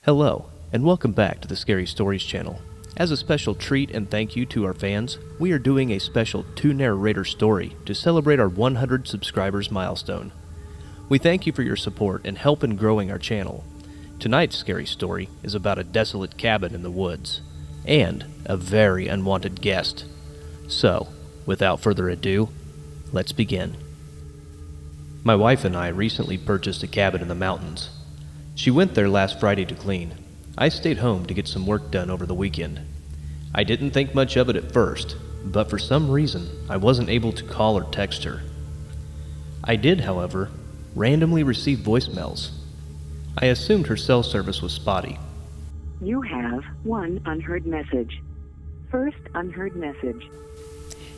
Hello, and welcome back to the Scary Stories channel. As a special treat and thank you to our fans, we are doing a special 2-narrator story to celebrate our 100 subscribers milestone. We thank you for your support and help in growing our channel. Tonight's scary story is about a desolate cabin in the woods, and a very unwanted guest. So, without further ado, let's begin. My wife and I recently purchased a cabin in the mountains. She went there last Friday to clean. I stayed home to get some work done over the weekend. I didn't think much of it at first, but for some reason, I wasn't able to call or text her. I did, however, randomly receive voicemails. I assumed her cell service was spotty. You have one unheard message. First unheard message.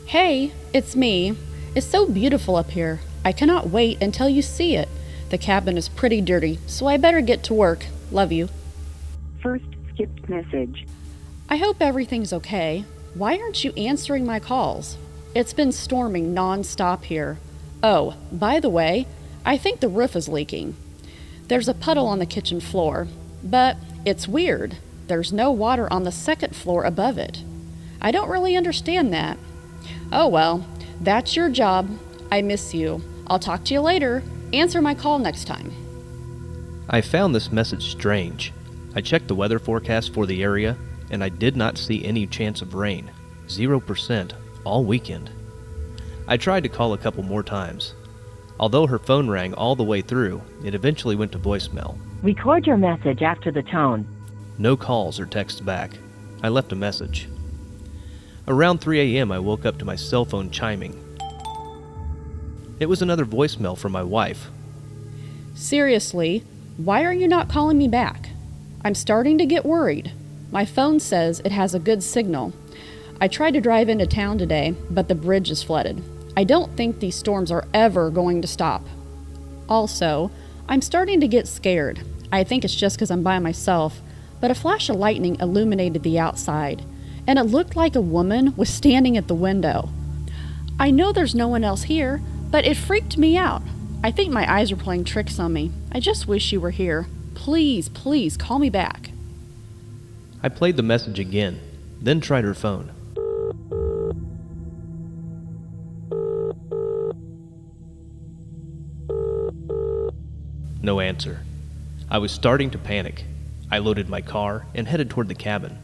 Hey, it's me. It's so beautiful up here. I cannot wait until you see it. The cabin is pretty dirty, so I better get to work. Love you. First skipped message. I hope everything's okay. Why aren't you answering my calls? It's been storming non-stop here. Oh, by the way, I think the roof is leaking. There's a puddle on the kitchen floor, but it's weird. There's no water on the second floor above it. I don't really understand that. Oh well, that's your job. I miss you. I'll talk to you later. Answer my call next time. I found this message strange. I checked the weather forecast for the area, and I did not see any chance of rain. 0% all weekend. I tried to call a couple more times. Although her phone rang all the way through, it eventually went to voicemail. Record your message after the tone. No calls or texts back. I left a message. Around 3 a.m. I woke up to my cell phone chiming. It was another voicemail from my wife. Seriously, why are you not calling me back? I'm starting to get worried. My phone says it has a good signal. I tried to drive into town today, but the bridge is flooded. I don't think these storms are ever going to stop. Also, I'm starting to get scared. I think it's just because I'm by myself, but a flash of lightning illuminated the outside, and it looked like a woman was standing at the window. I know there's no one else here, but it freaked me out. I think my eyes are playing tricks on me. I just wish you were here. Please, please call me back. I played the message again, then tried her phone. No answer. I was starting to panic. I loaded my car and headed toward the cabin.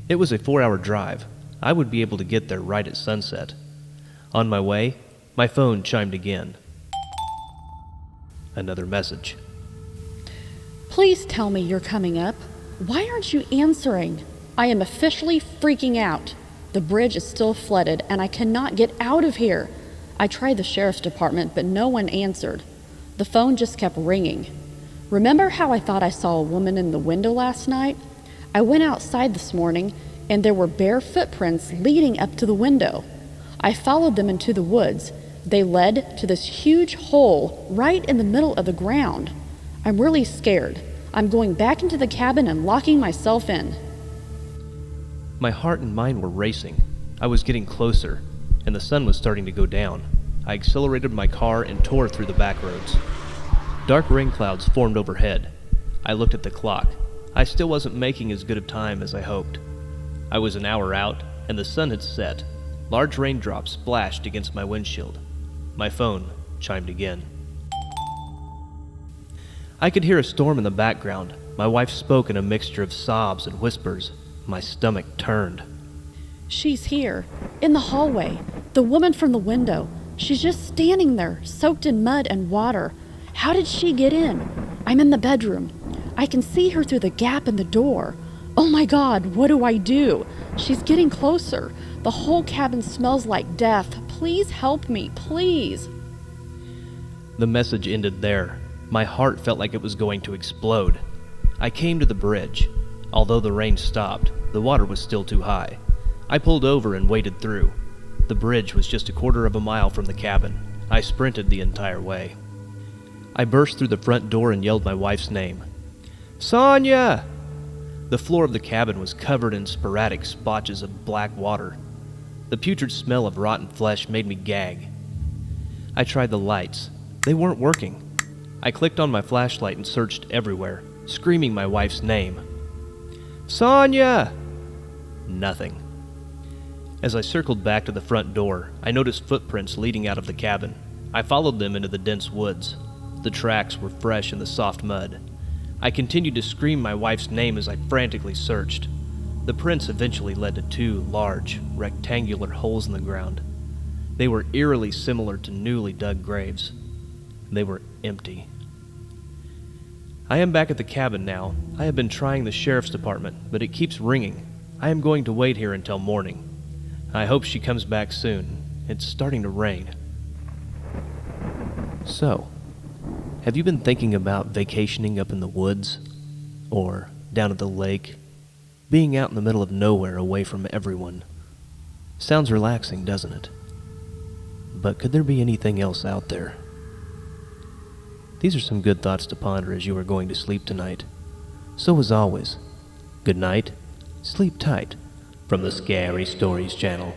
It was a 4-hour drive. I would be able to get there right at sunset. On my way, my phone chimed again. Another message. Please tell me you're coming up. Why aren't you answering? I am officially freaking out. The bridge is still flooded and I cannot get out of here. I tried the sheriff's department, but no one answered. The phone just kept ringing. Remember how I thought I saw a woman in the window last night? I went outside this morning and there were bare footprints leading up to the window. I followed them into the woods. They led to this huge hole right in the middle of the ground. I'm really scared. I'm going back into the cabin and locking myself in. My heart and mind were racing. I was getting closer, and the sun was starting to go down. I accelerated my car and tore through the back roads. Dark rain clouds formed overhead. I looked at the clock. I still wasn't making as good of time as I hoped. I was an hour out, and the sun had set. Large raindrops splashed against my windshield. My phone chimed again. I could hear a storm in the background. My wife spoke in a mixture of sobs and whispers. My stomach turned. She's here, in the hallway. The woman from the window. She's just standing there, soaked in mud and water. How did she get in? I'm in the bedroom. I can see her through the gap in the door. Oh my God, what do I do? She's getting closer. The whole cabin smells like death. Please help me, please. The message ended there. My heart felt like it was going to explode. I came to the bridge. Although the rain stopped, the water was still too high. I pulled over and waded through. The bridge was just a 1/4 of a mile from the cabin. I sprinted the entire way. I burst through the front door and yelled my wife's name. Sonia! The floor of the cabin was covered in sporadic splotches of black water. The putrid smell of rotten flesh made me gag. I tried the lights. They weren't working. I clicked on my flashlight and searched everywhere. screaming my wife's name. "Sonia!" Nothing. As I circled back to the front door, I noticed footprints leading out of the cabin. I followed them into the dense woods. The tracks were fresh in the soft mud. I continued to scream my wife's name as I frantically searched. The prints eventually led to 2 large, rectangular holes in the ground. They were eerily similar to newly dug graves. They were empty. I am back at the cabin now. I have been trying the sheriff's department, but it keeps ringing. I am going to wait here until morning. I hope she comes back soon. It's starting to rain. So, have you been thinking about vacationing up in the woods? Or down at the lake? Being out in the middle of nowhere away from everyone? Sounds relaxing, doesn't it? But could there be anything else out there? These are some good thoughts to ponder as you are going to sleep tonight. So as always, good night, sleep tight, from the Scary Stories channel.